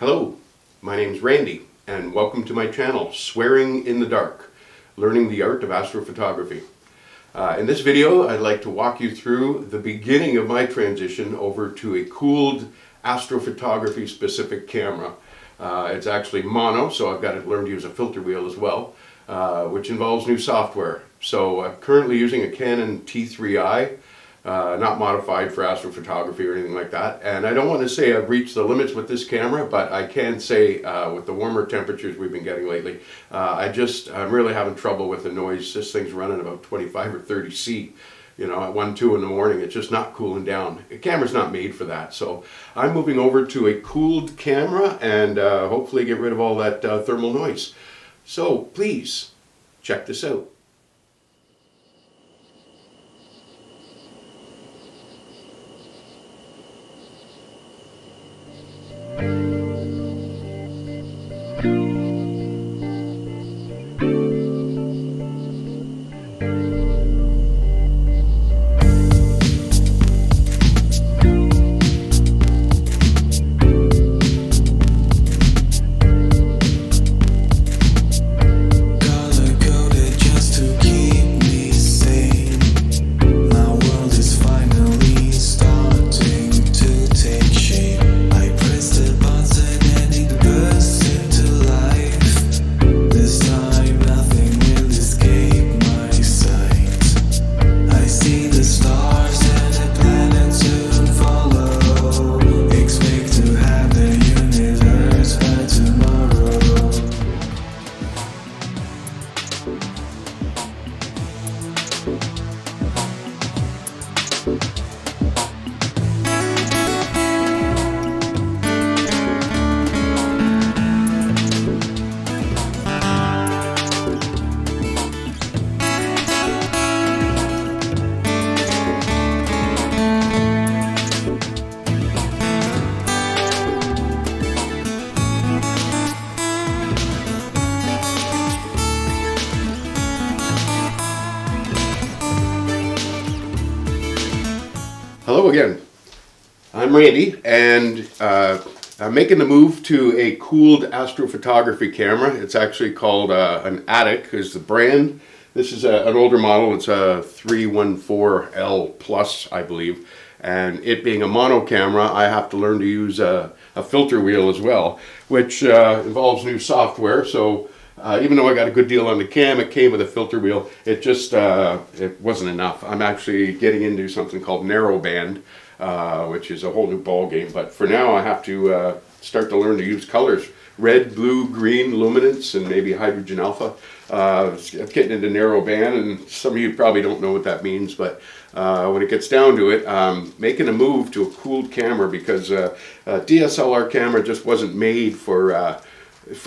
Hello, my name's Randy, and welcome to my channel, Swearing in the Dark, Learning the Art of Astrophotography. In this video, I'd like to walk you through the beginning of my transition over to a cooled astrophotography specific camera. It's actually mono, so I've got to learn to use a filter wheel as well, which involves new software. So I'm currently using a Canon T3i, not modified for astrophotography or anything like that. And I don't want to say I've reached the limits with this camera, but I can say with the warmer temperatures we've been getting lately, I'm really having trouble with the noise. This thing's running about 25 or 30 C. You know, at 1, 2 in the morning, it's just not cooling down. The camera's not made for that. So I'm moving over to a cooled camera and hopefully get rid of all that thermal noise. So please, check this out. Hello again, I'm Randy, and I'm making the move to a cooled astrophotography camera. It's actually called an Attic is the brand. This is an older model. It's a 314L Plus, I believe, and it being a mono camera, I have to learn to use a filter wheel as well, which involves new software. So even though I got a good deal on the cam, it came with a filter wheel. It just it wasn't enough. I'm actually getting into something called narrowband, which is a whole new ball game. But for now, I have to start to learn to use colors: red, blue, green, luminance, and maybe hydrogen alpha. I'm getting into narrowband, and some of you probably don't know what that means. But when it gets down to it, making a move to a cooled camera because a DSLR camera just wasn't made for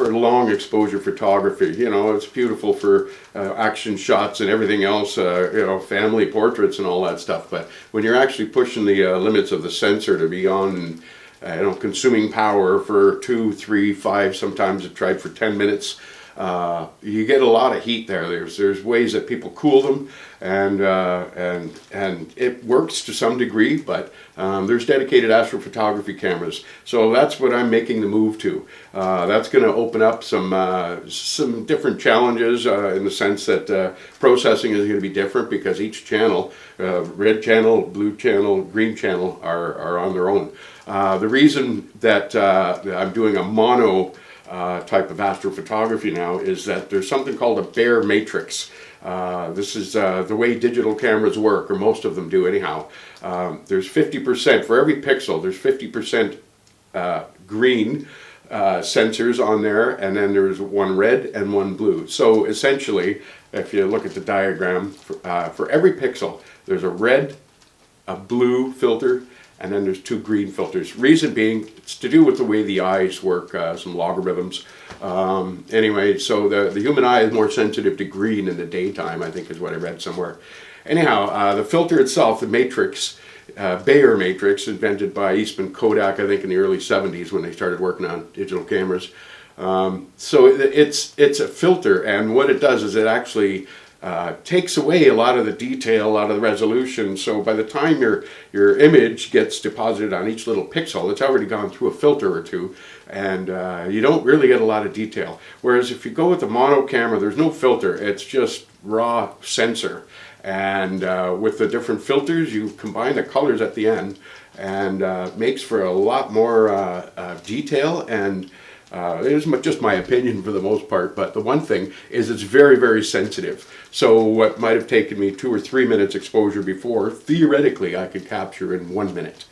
long exposure photography. You know, it's beautiful for action shots and everything else, you know, family portraits and all that stuff. But when you're actually pushing the limits of the sensor to beyond, you know, consuming power for 2, 3, 5, sometimes I've tried for 10 minutes, you get a lot of heat there. There's ways that people cool them, and it works to some degree, but there's dedicated astrophotography cameras. So that's what I'm making the move to. That's going to open up some different challenges in the sense that processing is going to be different because each channel, red channel, blue channel, green channel, are on their own. The reason that I'm doing a mono type of astrophotography now is that there's something called a bare matrix. This is the way digital cameras work, or most of them do anyhow. There's 50%, for every pixel, there's 50% green sensors on there, and then there's one red and one blue. So essentially, if you look at the diagram, for every pixel, there's a red, a blue filter, and then there's 2 green filters. Reason being, it's to do with the way the eyes work, some logarithms. Anyway, so the human eye is more sensitive to green in the daytime, I think is what I read somewhere. Anyhow, the filter itself, the matrix, Bayer matrix, invented by Eastman Kodak, I think in the early 70s when they started working on digital cameras. So it's a filter, and what it does is it actually takes away a lot of the detail, a lot of the resolution. So by the time your image gets deposited on each little pixel, it's already gone through a filter or two, and you don't really get a lot of detail. Whereas if you go with the mono camera, there's no filter, it's just raw sensor. And with the different filters, you combine the colors at the end, and makes for a lot more detail. And it's just my opinion for the most part, but the one thing is it's very, very sensitive. So what might have taken me 2 or 3 minutes exposure before, theoretically I could capture in 1 minute.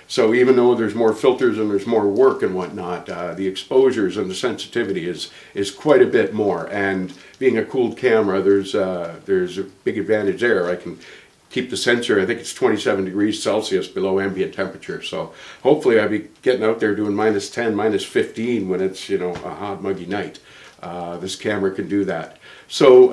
So even though there's more filters and there's more work and whatnot, the exposures and the sensitivity is quite a bit more. And being a cooled camera, there's a big advantage there. I can keep the sensor, I think it's 27 degrees Celsius below ambient temperature. So hopefully I'll be getting out there doing -10, -15 when it's, you know, a hot, muggy night. This camera can do that. So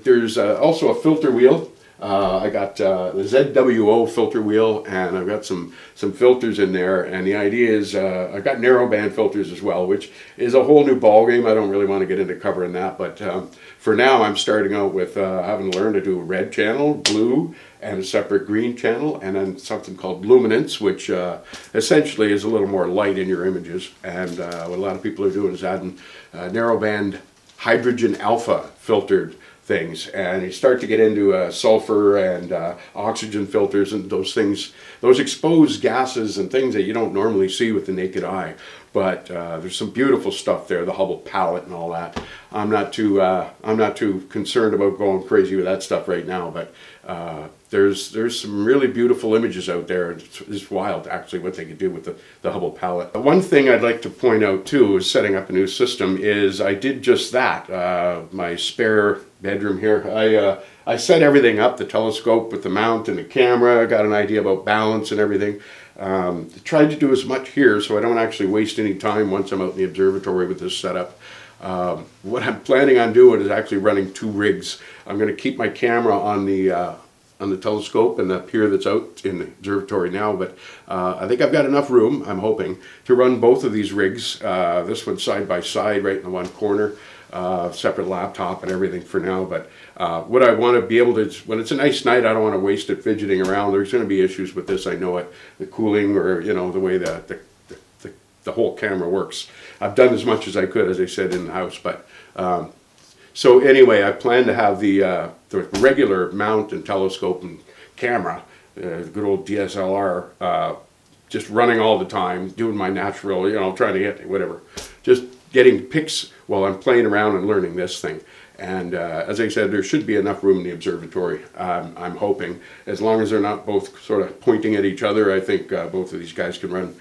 there's also a filter wheel. I got the ZWO filter wheel, and I've got some filters in there, and the idea is I've got narrowband filters as well, which is a whole new ballgame. I don't really want to get into covering that, but for now I'm starting out with having learned to do a red channel, blue, and a separate green channel, and then something called luminance, which essentially is a little more light in your images. And what a lot of people are doing is adding narrowband hydrogen alpha filtered things, and you start to get into sulfur and oxygen filters, and those things, those expose gases and things that you don't normally see with the naked eye. But there's some beautiful stuff there, the Hubble palette and all that. I'm not too concerned about going crazy with that stuff right now, but there's some really beautiful images out there. It's wild actually what they can do with the Hubble palette. One thing I'd like to point out too is setting up a new system is I did just that. My spare bedroom here, I set everything up, the telescope with the mount and the camera, got an idea about balance and everything. Tried to do as much here so I don't actually waste any time once I'm out in the observatory with this setup. What I'm planning on doing is actually running 2 rigs. I'm going to keep my camera on the telescope and the pier that's out in the observatory now, but I think I've got enough room, I'm hoping, to run both of these rigs. This one side by side right in the one corner, separate laptop and everything for now. But what I want to be able to, when it's a nice night, I don't want to waste it fidgeting around. There's going to be issues with this, I know it, the cooling, or you know, the way the whole camera works. I've done as much as I could, as I said, in the house, but so anyway, I plan to have the regular mount and telescope and camera, good old DSLR, just running all the time, doing my natural, you know, trying to get whatever, just getting pics while I'm playing around and learning this thing. And as I said, there should be enough room in the observatory, I'm hoping. As long as they're not both sort of pointing at each other, I think both of these guys can run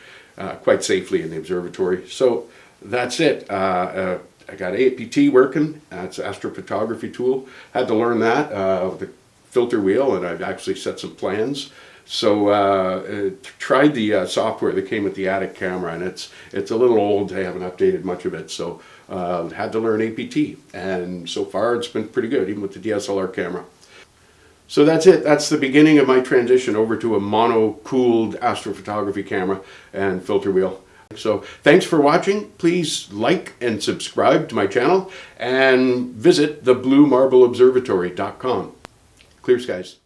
quite safely in the observatory. So that's it. I got APT working. It's an astrophotography tool. Had to learn that, the filter wheel, and I've actually set some plans. So tried the software that came with the Attic camera, and it's a little old. I haven't updated much of it, so had to learn APT, and so far it's been pretty good, even with the DSLR camera. So that's it. That's the beginning of my transition over to a mono-cooled astrophotography camera and filter wheel. So thanks for watching. Please like and subscribe to my channel, and visit thebluemarbleobservatory.com. Clear skies.